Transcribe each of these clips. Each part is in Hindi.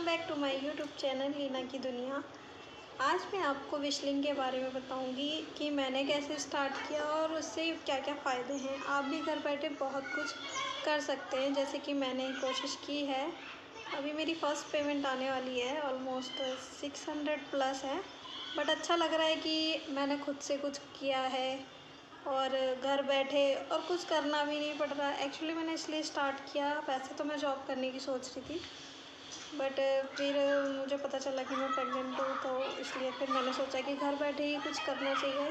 Welcome back to my YouTube channel Leena की दुनिया। आज मैं आपको विशलिंग के बारे में बताऊंगी कि मैंने कैसे स्टार्ट किया और उससे क्या क्या फ़ायदे हैं। आप भी घर बैठे बहुत कुछ कर सकते हैं जैसे कि मैंने कोशिश की है। अभी मेरी फ़र्स्ट पेमेंट आने वाली है, ऑलमोस्ट 600 प्लस है। बट अच्छा लग रहा है कि मैंने खुद से कुछ किया है और घर बैठे और कुछ करना भी नहीं पड़ रहा। एक्चुअली मैंने इसलिए स्टार्ट किया, वैसे तो मैं जॉब करने की सोच रही थी बट फिर मुझे पता चला कि मैं प्रेग्नेंट हूँ, तो इसलिए फिर मैंने सोचा कि घर बैठे ही कुछ करना चाहिए।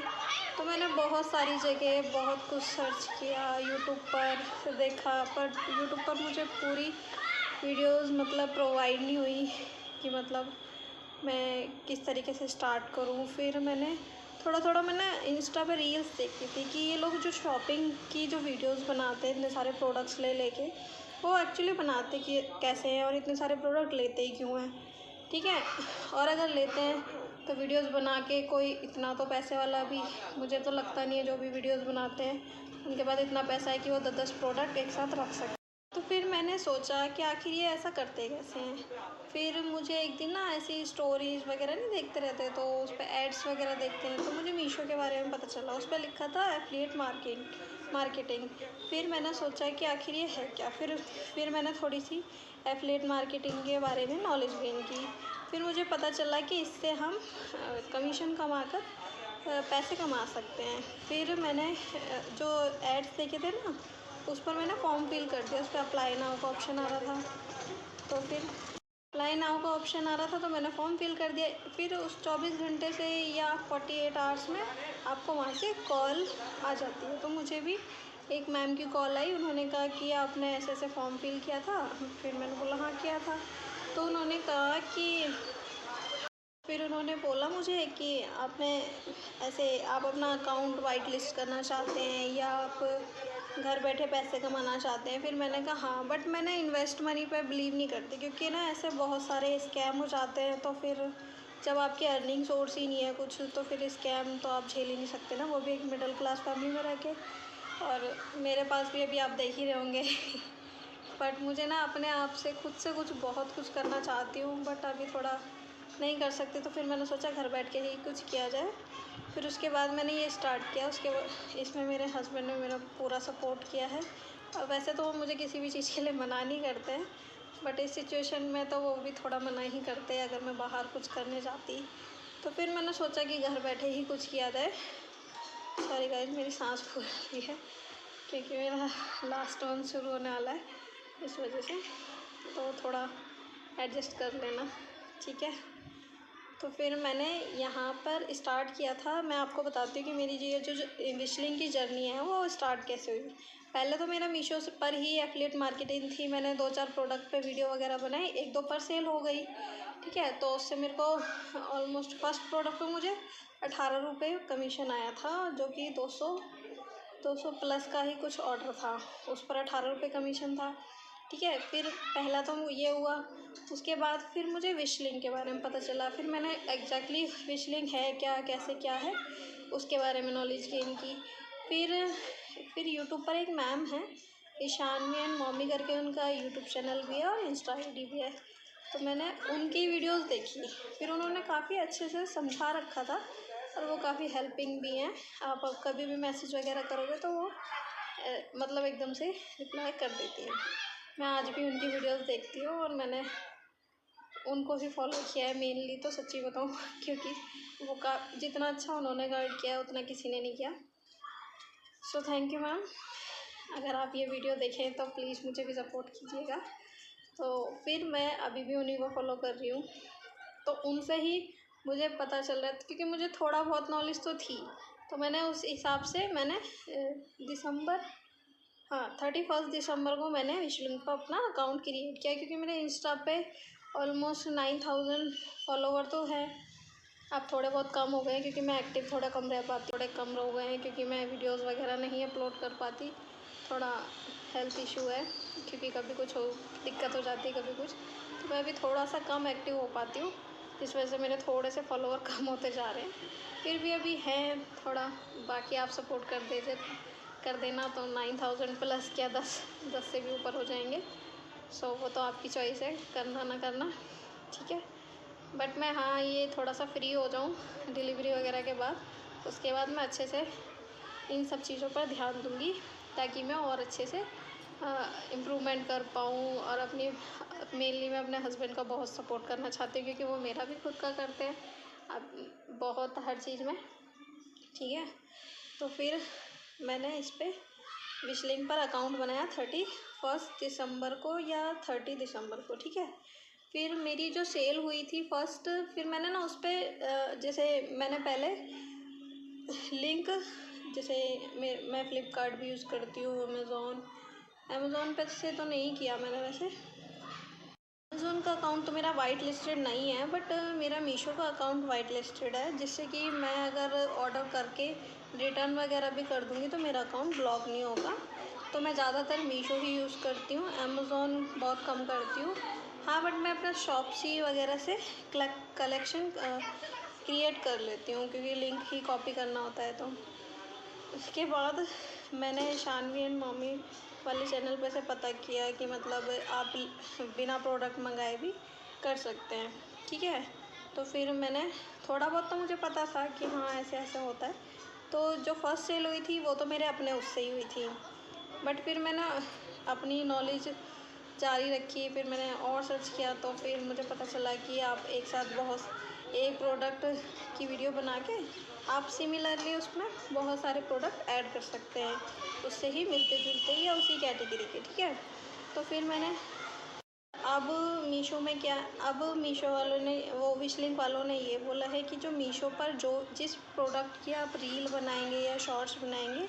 तो मैंने बहुत सारी जगह बहुत कुछ सर्च किया, यूट्यूब पर देखा, पर यूट्यूब पर मुझे पूरी वीडियोस मतलब प्रोवाइड नहीं हुई कि मतलब मैं किस तरीके से स्टार्ट करूँ। फिर मैंने थोड़ा थोड़ा मैंने इंस्टा पे रील्स देखी थी कि ये लोग जो शॉपिंग की जो वीडियोस बनाते हैं इतने सारे प्रोडक्ट्स ले लेके, वो एक्चुअली बनाते कि कैसे हैं और इतने सारे प्रोडक्ट लेते ही क्यों हैं, ठीक है। और अगर लेते हैं तो वीडियोस बना के कोई इतना तो पैसे वाला भी मुझे तो लगता नहीं है, जो भी वीडियोस बनाते हैं उनके पास इतना पैसा है कि वो 10-10 प्रोडक्ट एक साथ रख सकते। तो फिर मैंने सोचा कि आखिर ये ऐसा करते कैसे हैं। फिर मुझे एक दिन ना ऐसी स्टोरीज़ वगैरह नहीं देखते रहते, तो उस पर एड्स वगैरह देखते हैं, तो मुझे मीशो के बारे में पता चला। उस पर लिखा था एफिलिएट मार्केटिंग। फिर मैंने सोचा कि आखिर ये है क्या। फिर मैंने थोड़ी सी एफिलिएट मार्केटिंग के बारे में नॉलेज गेन की। फिर मुझे पता चला कि इससे हम कमीशन कमाकर पैसे कमा सकते हैं। फिर मैंने जो एड्स देखे थे ना, उस पर मैंने फॉर्म फिल कर दिया। उस पर अप्लाई नाउ का ऑप्शन आ रहा था, तो फिर अप्लाई नाउ का ऑप्शन आ रहा था तो मैंने फॉर्म फिल कर दिया। फिर उस 24 घंटे से या 48 आवर्स में आपको वहाँ से कॉल आ जाती है। तो मुझे भी एक मैम की कॉल आई, उन्होंने कहा कि आपने ऐसे ऐसे फॉर्म फिल किया था। फिर मैंने बोला हाँ किया था। तो उन्होंने कहा कि फिर उन्होंने बोला मुझे कि आपने ऐसे आप अपना अकाउंट वाइट लिस्ट करना चाहते हैं या आप घर बैठे पैसे कमाना चाहते हैं। फिर मैंने कहा हाँ, बट मैंने इन्वेस्ट मनी पे बिलीव नहीं करती, क्योंकि ना ऐसे बहुत सारे स्कैम हो जाते हैं। तो फिर जब आपकी अर्निंग सोर्स ही नहीं है कुछ, तो फिर स्कैम तो आप झेल ही नहीं सकते ना, वो भी एक मिडिल क्लास फैमिली में रह के। और मेरे पास भी अभी आप देख ही रहे होंगे बट मुझे ना अपने आप से खुद से कुछ बहुत कुछ करना चाहती हूँ, बट अभी थोड़ा नहीं कर सकते। तो फिर मैंने सोचा घर बैठ के ही कुछ किया जाए। फिर उसके बाद मैंने ये स्टार्ट किया। इसमें मेरे हस्बैंड ने मेरा पूरा सपोर्ट किया है। और वैसे तो वो मुझे किसी भी चीज़ के लिए मना नहीं करते हैं, बट इस सिचुएशन में तो वो भी थोड़ा मना ही करते हैं अगर मैं बाहर कुछ करने जाती। तो फिर मैंने सोचा कि घर बैठे ही कुछ किया जाए। सॉरी गाइस, मेरी सांस फूल रही है क्योंकि मेरा लास्ट मंथ शुरू होने वाला है, इस वजह से तो थोड़ा एडजस्ट कर लेना, ठीक है। तो फिर मैंने यहाँ पर स्टार्ट किया था। मैं आपको बताती हूँ कि मेरी जो विशलिंग की जर्नी है वो स्टार्ट कैसे हुई। पहले तो मेरा मीशो पर ही एफिलिएट मार्केटिंग थी। मैंने 2-4 प्रोडक्ट पे वीडियो वगैरह बनाई, 1-2 पर सेल हो गई, ठीक है। तो उससे मेरे को ऑलमोस्ट फर्स्ट प्रोडक्ट पे मुझे 18 रुपये कमीशन आया था, जो कि 200 प्लस का ही कुछ ऑर्डर था, उस पर 18 रुपये कमीशन था, ठीक है। फिर पहला तो ये हुआ। उसके बाद फिर मुझे विशलिंग के बारे में पता चला। फिर मैंने एग्जैक्टली विशलिंग है क्या, कैसे क्या है, उसके बारे में नॉलेज गेन की। फिर यूट्यूब पर एक मैम है, ईशानवी एंड मॉमी करके, उनका यूट्यूब चैनल भी है और इंस्टा आईडी भी है। तो मैंने उनकी वीडियोस देखी। फिर उन्होंने काफ़ी अच्छे से समझा रखा था और वो काफ़ी हेल्पिंग भी हैं। आप कभी भी मैसेज वगैरह करोगे तो वो मतलब एकदम से रिप्लाई कर देती है। मैं आज भी उनकी वीडियोस देखती हूँ और मैंने उनको ही फॉलो किया है मेनली, तो सच्ची बताऊँ क्योंकि वो का जितना अच्छा उन्होंने गाइड किया है उतना किसी ने नहीं किया। सो थैंक यू मैम। अगर आप ये वीडियो देखें तो प्लीज़ मुझे भी सपोर्ट कीजिएगा। तो फिर मैं अभी भी उन्हीं को फॉलो कर रही हूँ। तो उनसे ही मुझे पता चल रहा था, क्योंकि मुझे थोड़ा बहुत नॉलेज तो थी। तो मैंने उस हिसाब से मैंने दिसंबर, हाँ 31 दिसंबर को मैंने विशलिंग पर अपना अकाउंट क्रिएट किया, क्योंकि मेरे इंस्टा पे ऑलमोस्ट 9000 फॉलोवर तो है। अब थोड़े बहुत कम हो गए हैं क्योंकि मैं एक्टिव थोड़ा कम रह पाती, थोड़े कम हो गए हैं क्योंकि मैं वीडियोस वगैरह नहीं अपलोड कर पाती। थोड़ा हेल्थ इशू है, क्योंकि कभी कुछ हो दिक्कत हो जाती है, कभी कुछ, तो मैं अभी थोड़ा सा कम एक्टिव हो पाती हूँ, इस वजह से मेरे थोड़े से फॉलोवर कम होते जा रहे हैं। फिर भी अभी हैं थोड़ा, बाकी आप सपोर्ट कर देना तो 9000 प्लस क्या 10 से भी ऊपर हो जाएंगे। सो वो तो आपकी चॉइस है, करना ना करना। ठीक है। बट मैं हाँ ये थोड़ा सा फ्री हो जाऊँ डिलीवरी वगैरह के बाद, उसके बाद मैं अच्छे से इन सब चीज़ों पर ध्यान दूँगी, ताकि मैं और अच्छे से इम्प्रूवमेंट कर पाऊँ। और अपनी मेनली मैं अपने हस्बैंड का बहुत सपोर्ट करना चाहती हूँ, क्योंकि वो मेरा भी खुद का करते हैं अब बहुत हर चीज़ में, ठीक है। तो फिर मैंने इस पर विशलिंग पर अकाउंट बनाया 31 दिसंबर को या 30 दिसंबर को, ठीक है। फिर मेरी जो सेल हुई थी फर्स्ट, फिर मैंने ना उस पर जैसे मैंने पहले लिंक, जैसे मैं फ़्लिपकार्ट भी यूज़ करती हूँ, अमेज़ॉन पे से तो नहीं किया मैंने वैसे। अमेज़ॉन का अकाउंट तो मेरा वाइट लिस्टेड नहीं है, बट मेरा मीशो का अकाउंट वाइट लिस्टेड है, जिससे कि मैं अगर ऑर्डर करके रिटर्न वगैरह भी कर दूँगी तो मेरा अकाउंट ब्लॉक नहीं होगा। तो मैं ज़्यादातर मीशो ही यूज़ करती हूँ, अमेज़ॉन बहुत कम करती हूँ। हाँ, बट मैं अपना शॉपसी वगैरह से कलेक्शन क्रिएट कर लेती हूँ, क्योंकि लिंक ही कॉपी करना होता है। तो उसके बाद मैंने शानवी एंड मम्मी वाले चैनल पे से पता किया कि मतलब आप बिना प्रोडक्ट मंगाए भी कर सकते हैं, ठीक है। तो फिर मैंने थोड़ा बहुत तो मुझे पता था कि हाँ ऐसे ऐसे होता है। तो जो फर्स्ट सेल हुई थी वो तो मेरे अपने उससे ही हुई थी, बट फिर मैंने अपनी नॉलेज जारी रखी। फिर मैंने और सर्च किया, तो फिर मुझे पता चला कि आप एक साथ एक प्रोडक्ट की वीडियो बना के आप सिमिलरली उसमें बहुत सारे प्रोडक्ट ऐड कर सकते हैं, उससे ही मिलते जुलते या उसी कैटेगरी के, ठीक है। तो फिर मैंने अब मीशो में क्या, अब मीशो वालों ने, वो विशलिंक वालों ने ये बोला है कि जो मीशो पर जिस प्रोडक्ट की आप रील बनाएंगे या शॉर्ट्स बनाएंगे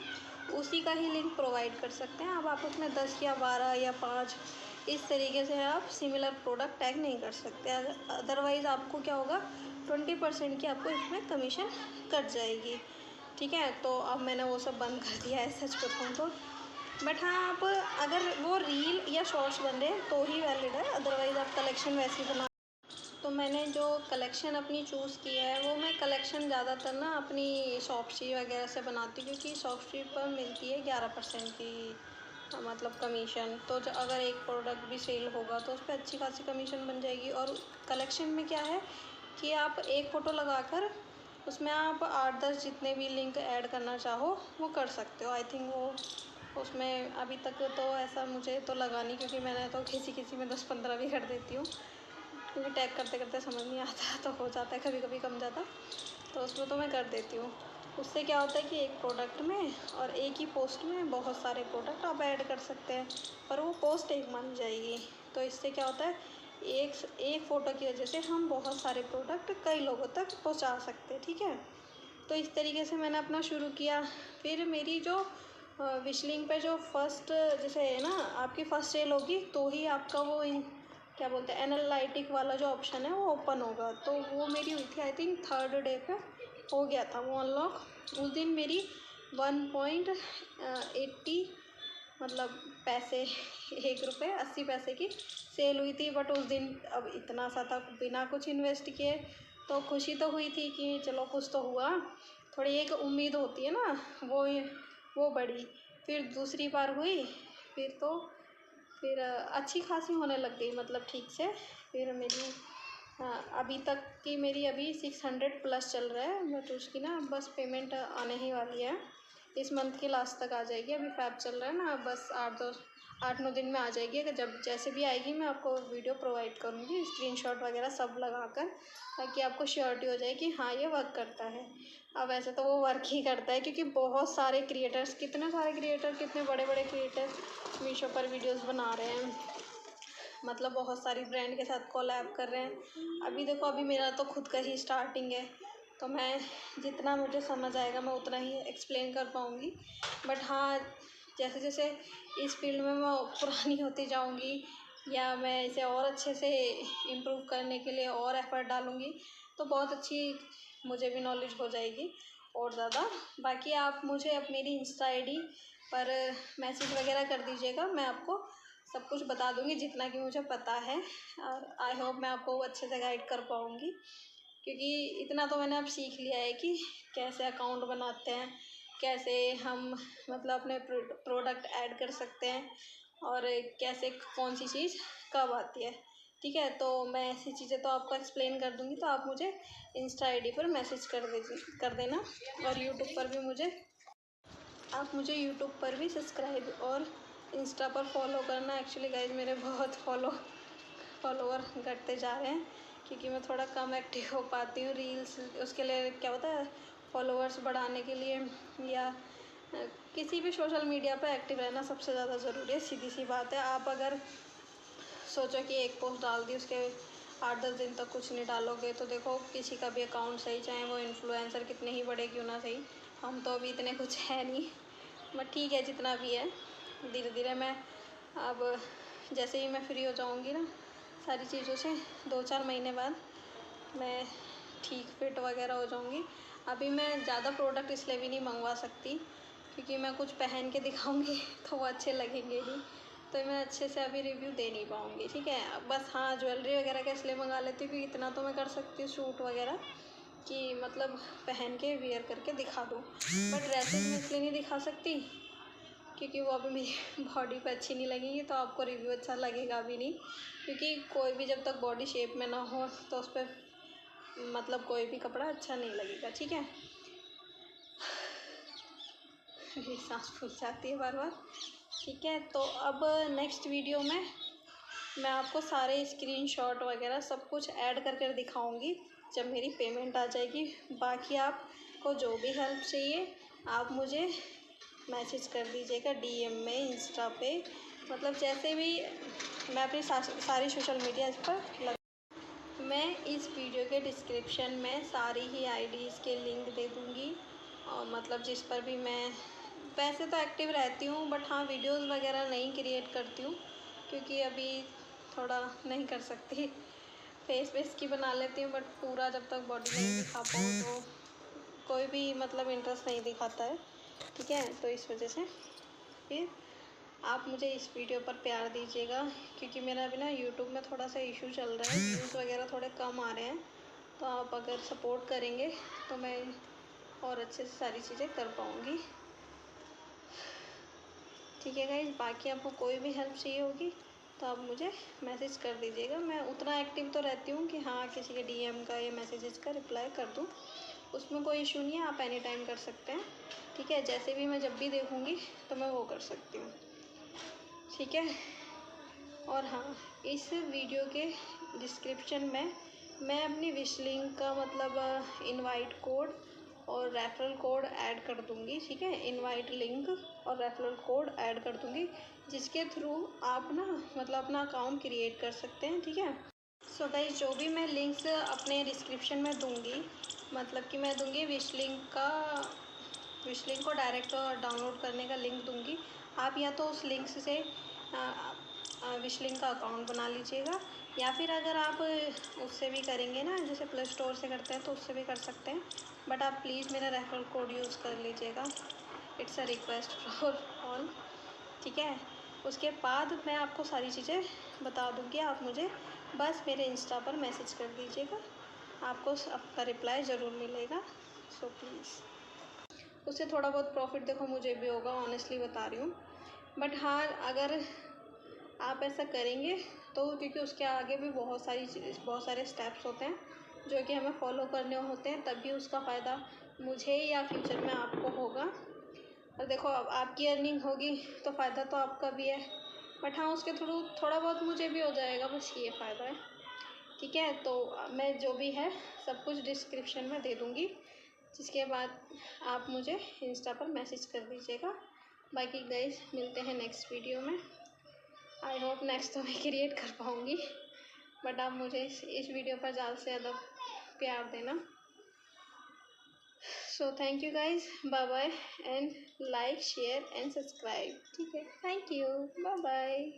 उसी का ही लिंक प्रोवाइड कर सकते हैं। अब आप उसमें 10 या 12 या 5 इस तरीके से आप सिमिलर प्रोडक्ट टैग नहीं कर सकते, अदरवाइज़ आपको क्या होगा, 20% की आपको इसमें कमीशन कट जाएगी, ठीक है। तो अब मैंने वो सब बंद कर दिया है सच बताऊँ तो। बट हाँ, आप अगर वो रील या शॉर्ट्स बन रहे हैं तो ही वैलिड है, अदरवाइज़ आप कलेक्शन वैसे ही बना। तो मैंने जो कलेक्शन अपनी चूज़ की है वो मैं कलेक्शन ज़्यादातर ना अपनी शॉपसी वगैरह से बनाती हूँ, क्योंकि शॉपसी पर मिलती है 11% की मतलब कमीशन। तो जो अगर एक प्रोडक्ट भी सेल होगा तो उस पर अच्छी खासी कमीशन बन जाएगी। और कलेक्शन में क्या है कि आप एक फ़ोटो लगाकर उसमें आप 8-10 जितने भी लिंक ऐड करना चाहो वो कर सकते हो। आई थिंक वो उसमें अभी तक तो ऐसा मुझे तो लगा नहीं, क्योंकि मैंने तो किसी में 10-15 भी कर देती हूँ, क्योंकि टैग करते करते समझ नहीं आता तो हो जाता है कभी कभी कम ज़्यादा, तो उसमें तो मैं कर देती हूँ। उससे क्या होता है कि एक प्रोडक्ट में और एक ही पोस्ट में बहुत सारे प्रोडक्ट आप ऐड कर सकते हैं, पर वो पोस्ट एक मान जाएगी। तो इससे क्या होता है, एक फ़ोटो की वजह से हम बहुत सारे प्रोडक्ट कई लोगों तक पहुंचा सकते हैं, ठीक है। तो इस तरीके से मैंने अपना शुरू किया। फिर मेरी जो विशलिंग पे जो फर्स्ट, जैसे है ना आपकी फ़र्स्ट सेल होगी तो ही आपका वो क्या बोलते हैं एनालिटिक वाला जो ऑप्शन है वो ओपन होगा। तो वो मेरी हुई थी आई थिंक 3rd डे पे हो गया था वो अनलॉक। उस दिन मेरी 1.80 मतलब पैसे 1 रुपये 80 पैसे की सेल हुई थी। बट उस दिन अब इतना सा था, बिना कुछ इन्वेस्ट किए, तो खुशी तो हुई थी कि चलो कुछ तो हुआ, थोड़ी एक उम्मीद होती है ना, वो बढ़ी। फिर दूसरी बार हुई, फिर अच्छी खासी होने लग गई, मतलब ठीक से। फिर मेरी अभी तक की मेरी अभी 600 प्लस चल रहा है, बट उसकी ना बस पेमेंट आने ही वाली है, इस मंथ के लास्ट तक आ जाएगी। अभी फैब चल रहा है ना, बस 8-9 दिन में आ जाएगी। अगर जब जैसे भी आएगी मैं आपको वीडियो प्रोवाइड करूँगी, स्क्रीनशॉट वगैरह सब लगाकर, ताकि आपको श्योरिटी हो जाए कि हाँ ये वर्क करता है। अब वैसे तो वो वर्क ही करता है, क्योंकि बहुत सारे क्रिएटर्स, कितने बड़े बड़े क्रिएटर मीशो पर वीडियोस बना रहे हैं, मतलब बहुत सारी ब्रांड के साथ कोलैब कर रहे हैं। अभी देखो, अभी मेरा तो खुद का ही स्टार्टिंग है, तो मैं जितना मुझे समझ आएगा मैं उतना ही एक्सप्लेन कर पाऊँगी। बट हाँ, जैसे जैसे इस फील्ड में मैं पुरानी होती जाऊँगी या मैं इसे और अच्छे से इम्प्रूव करने के लिए और एफ़र्ट डालूँगी, तो बहुत अच्छी मुझे भी नॉलेज हो जाएगी और ज़्यादा। बाकी आप मुझे अब मेरी इंस्टा आईडी पर मैसेज वगैरह कर दीजिएगा, मैं आपको सब कुछ बता दूँगी जितना कि मुझे पता है। और आई होप मैं आपको अच्छे से गाइड कर पाऊँगी, क्योंकि इतना तो मैंने अब सीख लिया है कि कैसे अकाउंट बनाते हैं, कैसे हम मतलब अपने प्रोडक्ट ऐड कर सकते हैं, और कैसे कौन सी चीज़ कब आती है। ठीक है, तो मैं ऐसी चीज़ें तो आपको एक्सप्लेन कर दूँगी, तो आप मुझे इंस्टा आईडी पर मैसेज कर देना। और यूट्यूब पर भी आप मुझे यूट्यूब पर भी सब्सक्राइब और इंस्टा पर फॉलो करना। एक्चुअली गाइज मेरे बहुत फॉलोवर घटते जा रहे हैं, क्योंकि मैं थोड़ा कम एक्टिव हो पाती हूँ रील्स। उसके लिए क्या होता है, फॉलोअर्स बढ़ाने के लिए या किसी भी सोशल मीडिया पर एक्टिव रहना सबसे ज़्यादा ज़रूरी है। सीधी सी बात है। आप अगर सोचो कि एक पोस्ट डाल दी, उसके 8-10 दिन तक कुछ नहीं डालोगे, तो देखो किसी का भी अकाउंट सही, चाहे वो इन्फ्लुएंसर कितने ही बड़े क्यों ना सही, हम तो अभी इतने कुछ है नहीं, बट ठीक है जितना भी है। धीरे धीरे मैं अब जैसे ही मैं फ्री हो जाऊंगी ना सारी चीज़ों से, 2-4 महीने बाद मैं ठीक फिट वगैरह हो जाऊंगी। अभी मैं ज़्यादा प्रोडक्ट इसलिए भी नहीं मंगवा सकती, क्योंकि मैं कुछ पहन के दिखाऊंगी तो वो अच्छे लगेंगे ही, तो मैं अच्छे से अभी रिव्यू दे नहीं पाऊंगी। ठीक है, बस हाँ ज्वेलरी वगैरह का इसलिए मंगा लेती हूँ क्योंकि इतना तो मैं कर सकती हूँ, सूट वगैरह कि मतलब पहन के वियर करके दिखा दूँ। बट ड्रेसेस में इसलिए नहीं दिखा सकती क्योंकि वो अभी मेरी बॉडी पे अच्छी नहीं लगेगी, तो आपको रिव्यू अच्छा लगेगा भी नहीं, क्योंकि कोई भी जब तक बॉडी शेप में ना हो तो उस पर मतलब कोई भी कपड़ा अच्छा नहीं लगेगा। ठीक है, मेरी सांस फूल जाती है बार बार। ठीक है, तो अब नेक्स्ट वीडियो में मैं आपको सारे स्क्रीनशॉट वगैरह सब कुछ ऐड कर कर दिखाऊंगी जब मेरी पेमेंट आ जाएगी। बाकी आपको जो भी हेल्प चाहिए आप मुझे मैसेज कर दीजिएगा डीएम में, इंस्टा पे, मतलब जैसे भी। मैं अपनी सारी सोशल मीडिया इस पर मैं इस वीडियो के डिस्क्रिप्शन में सारी ही आईडीज़ के लिंक दे दूँगी, और मतलब जिस पर भी मैं वैसे तो एक्टिव रहती हूँ, बट हाँ वीडियोज़ वगैरह नहीं क्रिएट करती हूँ क्योंकि अभी थोड़ा नहीं कर सकती। फेस की बना लेती हूँ, बट पूरा जब तक बॉडी नहीं दिखा पाऊँ तो कोई भी मतलब इंटरेस्ट नहीं दिखाता है। ठीक है, तो इस वजह से फिर आप मुझे इस वीडियो पर प्यार दीजिएगा, क्योंकि मेरा अभी ना यूट्यूब में थोड़ा सा इशू चल रहा है, व्यूज़ वगैरह थोड़े कम आ रहे हैं। तो आप अगर सपोर्ट करेंगे तो मैं और अच्छे से सारी चीज़ें कर पाऊँगी। ठीक है गाइस, बाकी आपको कोई भी हेल्प चाहिए होगी तो आप मुझे मैसेज कर दीजिएगा। मैं उतना एक्टिव तो रहती हूँ कि हाँ किसी के डीएम का या मैसेजेस का रिप्लाई कर दूँ, उसमें कोई इशू नहीं है, आप एनी टाइम कर सकते हैं। ठीक है, जैसे भी मैं जब भी देखूँगी तो मैं वो कर सकती हूँ। ठीक है, और हाँ इस वीडियो के डिस्क्रिप्शन में मैं अपनी विश लिंक का मतलब इनवाइट कोड और रेफरल कोड ऐड कर दूँगी। ठीक है, इनवाइट लिंक और रेफरल कोड ऐड कर दूँगी, जिसके थ्रू आप ना मतलब अपना अकाउंट क्रिएट कर सकते हैं। ठीक है, सो गाइस जो भी मैं लिंक्स अपने डिस्क्रिप्शन में दूँगी, मतलब कि मैं दूँगी विश लिंक को डायरेक्ट डाउनलोड करने का लिंक दूँगी। आप या तो उस लिंक से विश लिंक का अकाउंट बना लीजिएगा, या फिर अगर आप उससे भी करेंगे ना, जैसे प्ले स्टोर से करते हैं तो उससे भी कर सकते हैं, बट आप प्लीज़ मेरा रेफरल कोड यूज़ कर लीजिएगा। It's a request for all. ठीक है, उसके बाद मैं आपको सारी चीज़ें बता दूँगी, आप मुझे बस मेरे इंस्टा पर मैसेज कर दीजिएगा, आपको आपका रिप्लाई ज़रूर मिलेगा। सो प्लीज़ उससे थोड़ा बहुत प्रॉफिट देखो मुझे भी होगा, ऑनेस्टली बता रही हूँ। बट हाँ अगर आप ऐसा करेंगे तो, क्योंकि उसके आगे भी बहुत सारे स्टेप्स होते हैं जो कि हमें फॉलो करने होते हैं, तभी उसका फ़ायदा मुझे या फ्यूचर में आपको होगा। और देखो अब आपकी अर्निंग होगी तो फ़ायदा तो आपका भी है, बट हाँ उसके थ्रू थोड़ा बहुत मुझे भी हो जाएगा, बस ये फ़ायदा है। ठीक है, तो मैं जो भी है सब कुछ डिस्क्रिप्शन में दे दूँगी, जिसके बाद आप मुझे इंस्टा पर मैसेज कर दीजिएगा। बाकी गाइस मिलते हैं नेक्स्ट वीडियो में। आई होप नेक्स्ट तो मैं क्रिएट कर पाऊँगी, बट आप मुझे इस वीडियो पर ज़्यादा से ज़्यादा प्यार देना। So thank you guys, bye bye, and like share and subscribe. ठीक है, थैंक यू, बाय बाय।